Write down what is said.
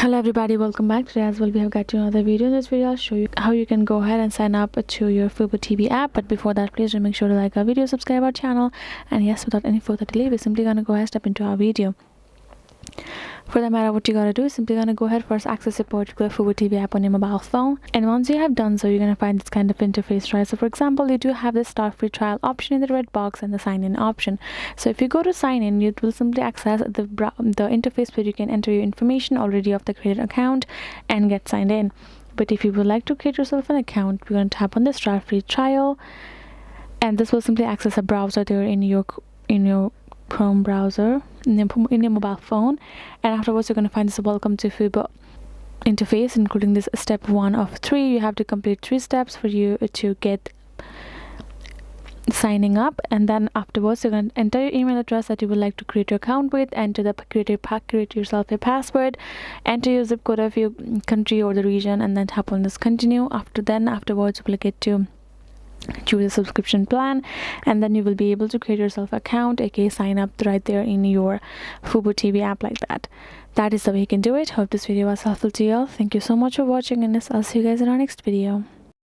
Hello everybody, welcome back. Today as well we have got to another video. In this video I'll show you how you can go ahead and sign up to your Fubo TV app. But before that, please do make sure to like our video, subscribe our channel, and yes, without any further delay, we're simply gonna go ahead and step into our video. For that matter, what you gotta do is simply gonna go ahead first access your particular Fubo TV app on your mobile phone, and once you have done so, you're gonna find this kind of interface, right? So for example, you do have the start free trial option in the red box and the sign in option. So if you go to sign in, you will simply access the interface where you can enter your information already of the created account and get signed in. But if you would like to create yourself an account, we're going to tap on the start free trial, and this will simply access a browser there in your Chrome browser in your mobile phone. And afterwards, you're going to find this welcome to Fubo interface, including this step 1 of 3. You have to complete 3 steps for you to get signing up, and then afterwards you're going to enter your email address that you would like to create your account with, enter the create yourself a password, enter your zip code of your country or the region, and then tap on this continue. Afterwards you will get to choose a subscription plan, and then you will be able to create yourself an account, aka sign up right there in your Fubo TV app like that. That is the way you can do it. Hope this video was helpful to you all. Thank you so much for watching, and I'll see you guys in our next video.